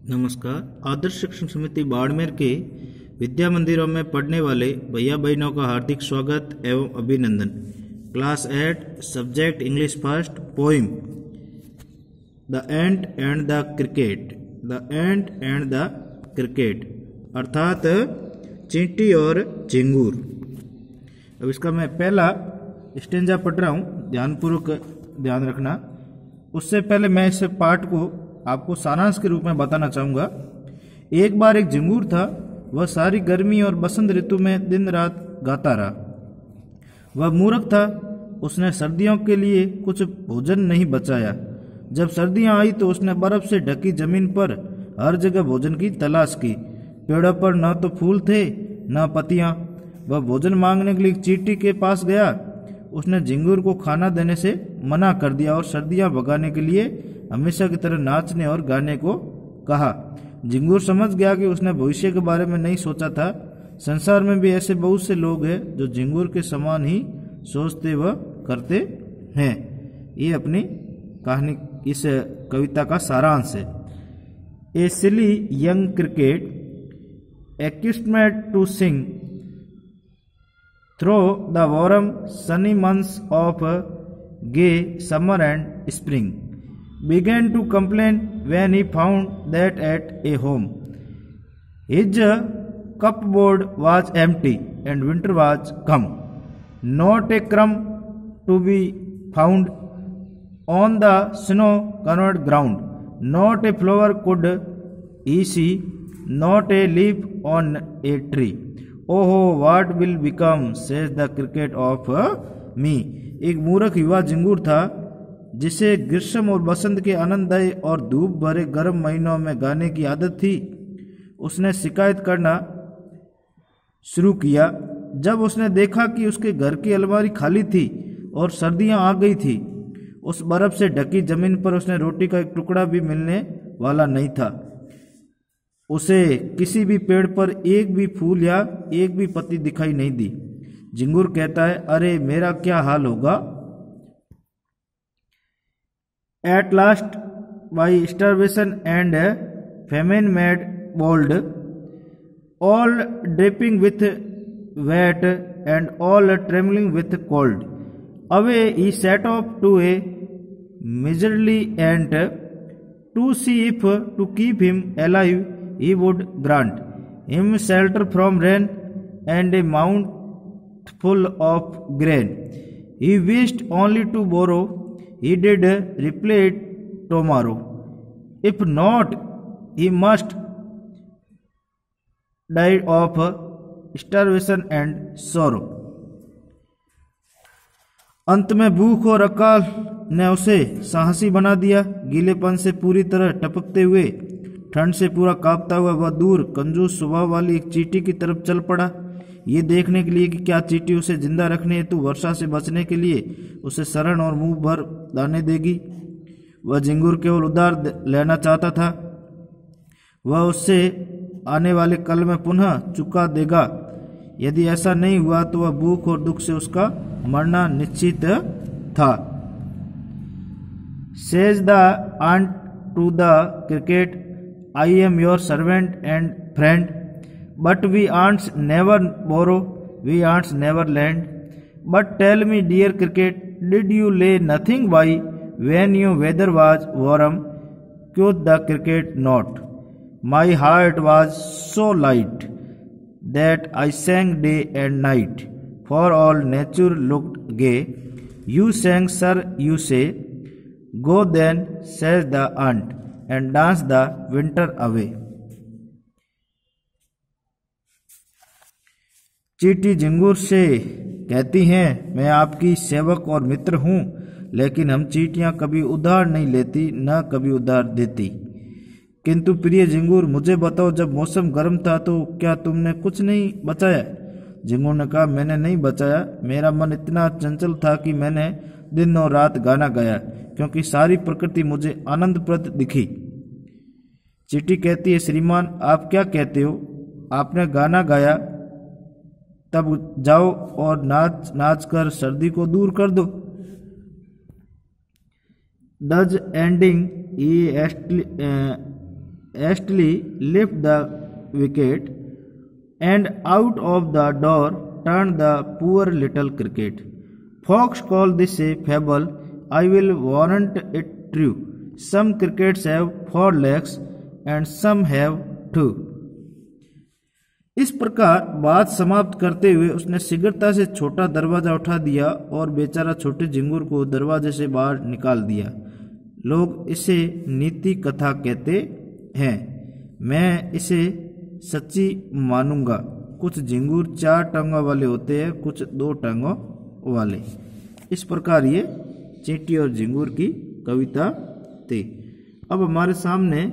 नमस्कार। आदर्श शिक्षण समिति बाड़मेर के विद्या मंदिरों में पढ़ने वाले भैया बहनों का हार्दिक स्वागत एवं अभिनंदन। Class 8 subject English first poem the ant and the cricket. The ant and the cricket अर्थात चींटी और झिंगूर। अब इसका मैं पहला स्टेंजा पढ़ रहा हूँ, ध्यानपूर्वक ध्यान रखना। उससे पहले मैं इस पाठ को आपको सारांश के रूप में बताना चाहूंगा। एक बार एक झिंगूर था, वह सारी गर्मी और बसंत ऋतु में दिन रात गाता रहा। वह मूर्ख था, उसने सर्दियों के लिए कुछ भोजन नहीं बचाया। जब सर्दियां आई तो उसने बर्फ से ढकी जमीन पर हर जगह भोजन की तलाश की। पेड़ों पर न तो फूल थे न पत्तियां। वह भोजन मांगने के लिए चींटी के पास गया। उसने झिंगूर को खाना देने से मना कर दिया और सर्दियां भगाने के लिए हमेशा की तरह नाचने और गाने को कहा। झिंगूर समझ गया कि उसने भविष्य के बारे में नहीं सोचा था। संसार में भी ऐसे बहुत से लोग हैं जो झिंगूर के समान ही सोचते व करते हैं। ये अपनी कहानी, इस कविता का सारांश है। A silly young cricket accustomed to sing through the warm sunny months of gay summer and spring, began to complain when he found that at a home his cupboard was empty and winter was come. Not a crumb to be found on the snow-covered ground, not a flower could he see, not a leaf on a tree. Oh, what will become, says the cricket of me. एक मूर्ख युवा झिंगूर था जिसे ग्रीष्म और बसंत के आनंददायी और धूप भरे गर्म महीनों में गाने की आदत थी। उसने शिकायत करना शुरू किया जब उसने देखा कि उसके घर की अलमारी खाली थी और सर्दियां आ गई थी। उस बर्फ से ढकी जमीन पर उसने रोटी का एक टुकड़ा भी मिलने वाला नहीं था। उसे किसी भी पेड़ पर एक भी फूल या एक भी पत्ती दिखाई नहीं दी। झिंगूर कहता है, अरे मेरा क्या हाल होगा। At last, by starvation and famine made bold, all dripping with wet and all trembling with cold, away he set off to a miserly ant to see if to keep him alive he would grant him shelter from rain and a mouthful of grain. He wished only to borrow, he did reply tomorrow. If not, he must die of starvation and sorrow. अंत में भूख और अकाल ने उसे साहसी बना दिया। गीलेपन से पूरी तरह टपकते हुए, ठंड से पूरा कांपता हुआ वह दूर कंजूस स्वभाव वाली एक चींटी की तरफ चल पड़ा, ये देखने के लिए कि क्या चींटी उसे जिंदा रखने हेतु वर्षा से बचने के लिए उसे शरण और मुंह भर दाने देगी। वह झिंगूर केवल उधार लेना चाहता था। वह उससे आने वाले कल में पुनः चुका देगा। यदि ऐसा नहीं हुआ तो वह भूख और दुख से उसका मरना निश्चित था। Says the ant to the cricket, I am your servant and friend, but we ants never borrow, we ants never lend. But tell me, dear cricket, did you lay nothing by when your weather was warm? Quoth the cricket, not. My heart was so light that I sang day and night, for all nature looked gay. You sang, sir, you say, go then, says the ant, and dance the winter away. चींटी झिंगूर से कहती हैं, मैं आपकी सेवक और मित्र हूँ, लेकिन हम चींटियां कभी उधार नहीं लेती न कभी उधार देती। किंतु प्रिय झिंगूर, मुझे बताओ, जब मौसम गर्म था तो क्या तुमने कुछ नहीं बचाया? झिंगूर ने कहा, मैंने नहीं बचाया। मेरा मन इतना चंचल था कि मैंने दिन और रात गाना गाया, क्योंकि सारी प्रकृति मुझे आनंदप्रद दिखी। चींटी कहती है, श्रीमान, आप क्या कहते हो? आपने गाना गाया, तब जाओ और नाच नाच कर सर्दी को दूर कर दो। Thus ending, he hastily lift the wicket, and out of the door turned the poor little cricket. Folks call this a fable, I will warrant it true. Some crickets have 4 legs and some have 2. इस प्रकार बात समाप्त करते हुए उसने शीघ्रता से छोटा दरवाजा उठा दिया और बेचारा छोटे झिंगुर को दरवाजे से बाहर निकाल दिया। लोग इसे नीति कथा कहते हैं। मैं इसे सच्ची मानूंगा। कुछ झिंगुर 4 टांगों वाले होते हैं, कुछ 2 टांगों वाले। इस प्रकार ये चींटी और झिंगुर की कविता थी। अब हमारे सामने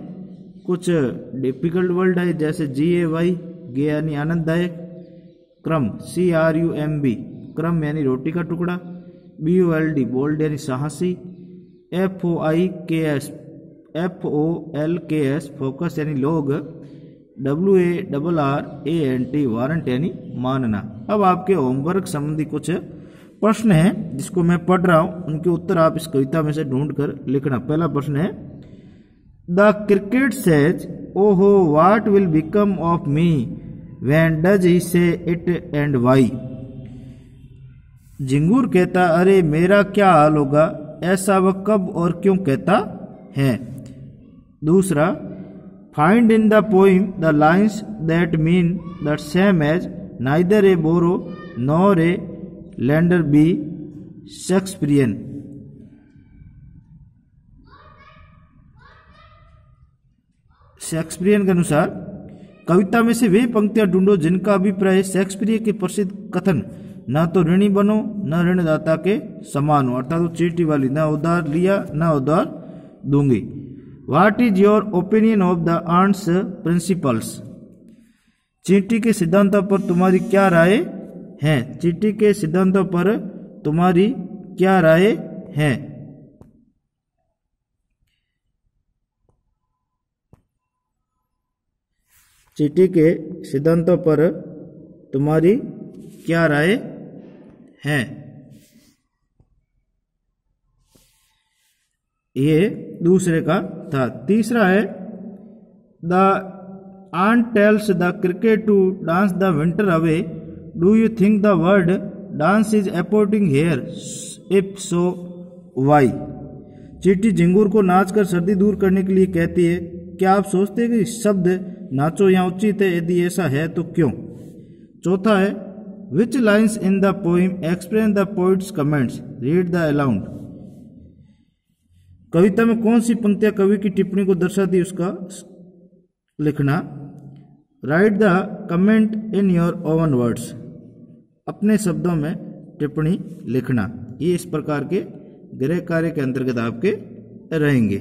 कुछ डिफिकल्ट वर्ड है, जैसे GAY गे यानी आनंददायक, क्रम CRUMB क्रम यानी रोटी का टुकड़ा, BOLD बोल्ड यानी साहसी, FOLKS फोकस यानी लोग, WARRANT वारंट यानी मानना। अब आपके होमवर्क संबंधी कुछ प्रश्न हैं जिसको मैं पढ़ रहा हूं, उनके उत्तर आप इस कविता में से ढूंढ कर लिखना। पहला प्रश्न है, द क्रिकेट सेज ओहो what will become of me when does he से इट एंड वाई। झिंगुर कहता अरे मेरा क्या हाल होगा, ऐसा वह कब और क्यों कहता है। दूसरा, find in the poem the lines that mean the same as neither a borrower nor a lender be Shakespearean. Shakespearean के अनुसार कविता में से वे पंक्तियां ढूंढो जिनका अभिप्राय शेक्सपियर के प्रसिद्ध कथन न तो ऋणी बनो न ऋणदाता के समान हो, अर्थात तो चींटी वाली, न उधार लिया न उधार दूंगी। What is your opinion of the ant's principles. चींटी के सिद्धांतों पर तुम्हारी क्या राय है। चींटी के सिद्धांतों पर तुम्हारी क्या राय है। चींटी के सिद्धांतों पर तुम्हारी क्या राय है। ये दूसरे का था। तीसरा है, the aunt tells the cricket to dance the winter away. Do you think the word dance is appropriate here? If so, why? चींटी झिंगुर को नाच कर सर्दी दूर करने के लिए कहती है। क्या आप सोचते हैं कि शब्द नाचो यहाँ उचित है? यदि ऐसा है तो क्यों? चौथा है, which lines in the poem explain the poet's comments? Read the aloud. कविता में कौन सी पंक्तियां कवि की टिप्पणी को दर्शाती उसका लिखना। Right the comment in your oven words. अपने शब्दों में टिप्पणी लिखना। ये इस प्रकार के गृह कार्य के अंतर्गत आपके रहेंगे।